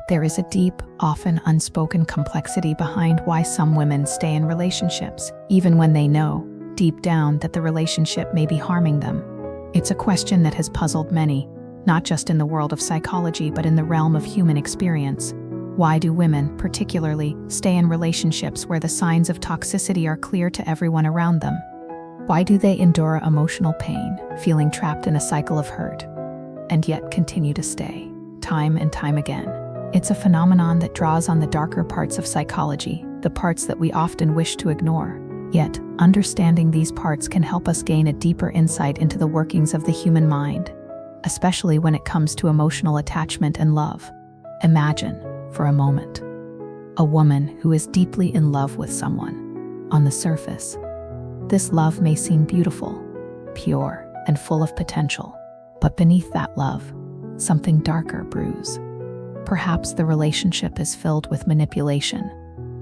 There is a deep, often unspoken complexity behind why some women stay in relationships, even when they know, deep down, that the relationship may be harming them. It's a question that has puzzled many, not just in the world of psychology but in the realm of human experience. Why do women, particularly, stay in relationships where the signs of toxicity are clear to everyone around them? Why do they endure emotional pain, feeling trapped in a cycle of hurt, and yet continue to stay, time and time again? It's a phenomenon that draws on the darker parts of psychology, the parts that we often wish to ignore. Yet, understanding these parts can help us gain a deeper insight into the workings of the human mind, especially when it comes to emotional attachment and love. Imagine, for a moment, a woman who is deeply in love with someone. On the surface, this love may seem beautiful, pure, and full of potential, but beneath that love, something darker brews. Perhaps the relationship is filled with manipulation,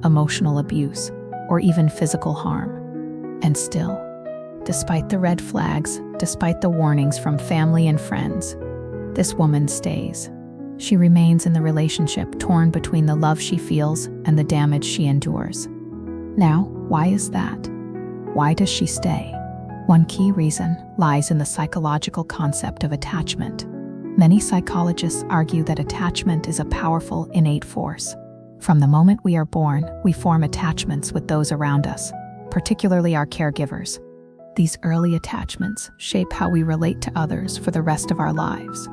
emotional abuse, or even physical harm. And still, despite the red flags, despite the warnings from family and friends, this woman stays. She remains in the relationship, torn between the love she feels and the damage she endures. Now, why is that? Why does she stay? One key reason lies in the psychological concept of attachment. Many psychologists argue that attachment is a powerful, innate force. From the moment we are born, we form attachments with those around us, particularly our caregivers. These early attachments shape how we relate to others for the rest of our lives.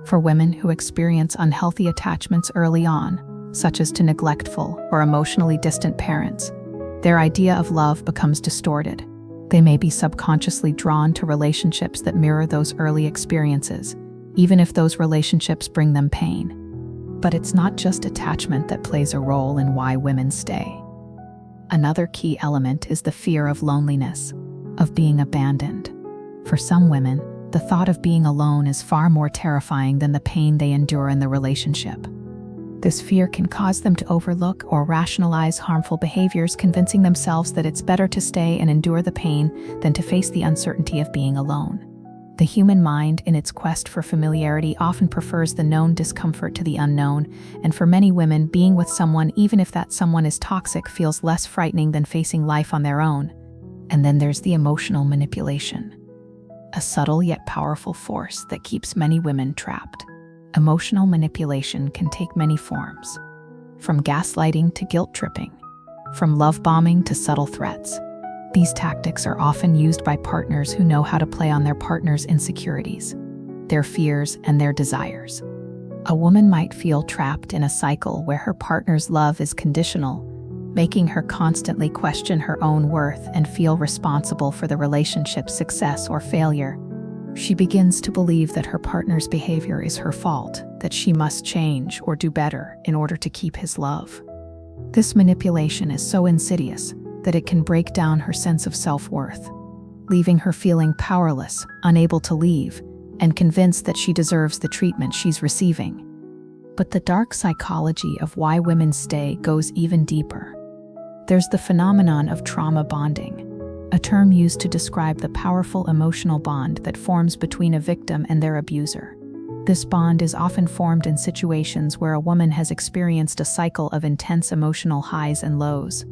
For women who experience unhealthy attachments early on, such as to neglectful or emotionally distant parents, their idea of love becomes distorted. They may be subconsciously drawn to relationships that mirror those early experiences, even if those relationships bring them pain. But it's not just attachment that plays a role in why women stay. Another key element is the fear of loneliness, of being abandoned. For some women, the thought of being alone is far more terrifying than the pain they endure in the relationship. This fear can cause them to overlook or rationalize harmful behaviors, convincing themselves that it's better to stay and endure the pain than to face the uncertainty of being alone. The human mind, in its quest for familiarity, often prefers the known discomfort to the unknown, and for many women, being with someone, even if that someone is toxic, feels less frightening than facing life on their own. And then there's the emotional manipulation, a subtle yet powerful force that keeps many women trapped. Emotional manipulation can take many forms, from gaslighting to guilt-tripping, from love bombing to subtle threats. These tactics are often used by partners who know how to play on their partner's insecurities, their fears, and their desires. A woman might feel trapped in a cycle where her partner's love is conditional, making her constantly question her own worth and feel responsible for the relationship's success or failure. She begins to believe that her partner's behavior is her fault, that she must change or do better in order to keep his love. This manipulation is so insidious that it can break down her sense of self-worth, leaving her feeling powerless, unable to leave, and convinced that she deserves the treatment she's receiving. But the dark psychology of why women stay goes even deeper. There's the phenomenon of trauma bonding, a term used to describe the powerful emotional bond that forms between a victim and their abuser. This bond is often formed in situations where a woman has experienced a cycle of intense emotional highs and lows.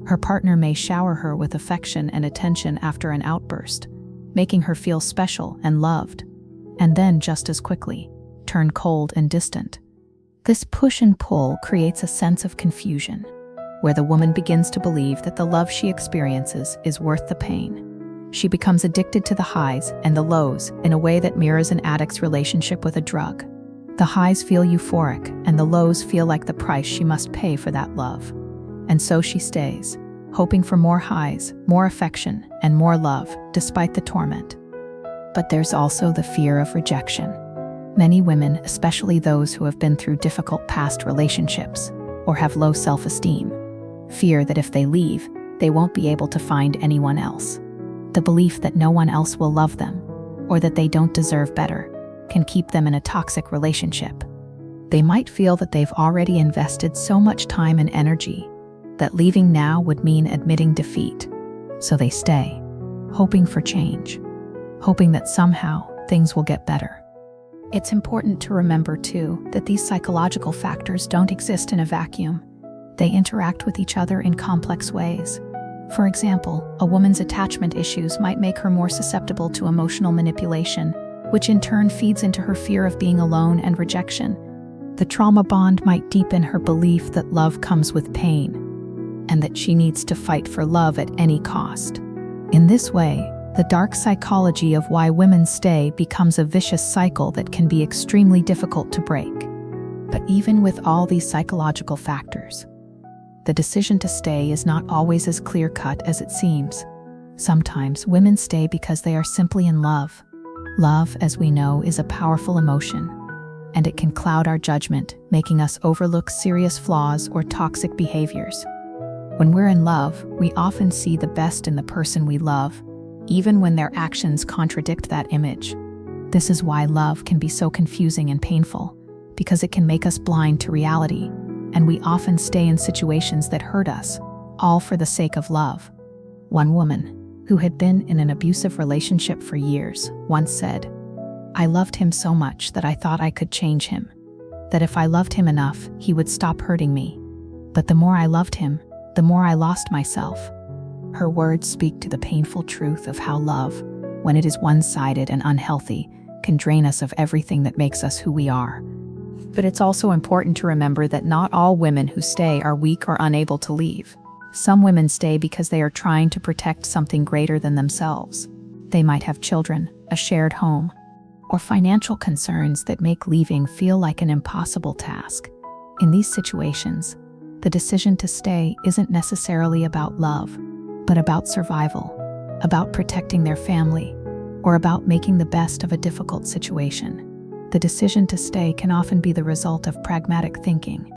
Her partner may shower her with affection and attention after an outburst, making her feel special and loved, and then just as quickly, turn cold and distant. This push and pull creates a sense of confusion, where the woman begins to believe that the love she experiences is worth the pain. She becomes addicted to the highs and the lows in a way that mirrors an addict's relationship with a drug. The highs feel euphoric, and the lows feel like the price she must pay for that love. And so she stays, hoping for more highs, more affection, and more love, despite the torment. But there's also the fear of rejection. Many women, especially those who have been through difficult past relationships or have low self-esteem, fear that if they leave, they won't be able to find anyone else. The belief that no one else will love them, or that they don't deserve better, can keep them in a toxic relationship. They might feel that they've already invested so much time and energy that leaving now would mean admitting defeat. So they stay, hoping for change, hoping that somehow things will get better. It's important to remember, too, that these psychological factors don't exist in a vacuum. They interact with each other in complex ways. For example, a woman's attachment issues might make her more susceptible to emotional manipulation, which in turn feeds into her fear of being alone and rejection. The trauma bond might deepen her belief that love comes with pain, and that she needs to fight for love at any cost. In this way, the dark psychology of why women stay becomes a vicious cycle that can be extremely difficult to break. But even with all these psychological factors, the decision to stay is not always as clear-cut as it seems. Sometimes women stay because they are simply in love. Love, as we know, is a powerful emotion, and it can cloud our judgment, making us overlook serious flaws or toxic behaviors. When we're in love, we often see the best in the person we love, even when their actions contradict that image. This is why love can be so confusing and painful, because it can make us blind to reality, and we often stay in situations that hurt us, all for the sake of love. One woman, who had been in an abusive relationship for years, once said, "I loved him so much that I thought I could change him, that if I loved him enough, he would stop hurting me. But the more I loved him, the more I lost myself." Her words speak to the painful truth of how love, when it is one-sided and unhealthy, can drain us of everything that makes us who we are. But it's also important to remember that not all women who stay are weak or unable to leave. Some women stay because they are trying to protect something greater than themselves. They might have children, a shared home, or financial concerns that make leaving feel like an impossible task. In these situations, the decision to stay isn't necessarily about love, but about survival, about protecting their family, or about making the best of a difficult situation. The decision to stay can often be the result of pragmatic thinking,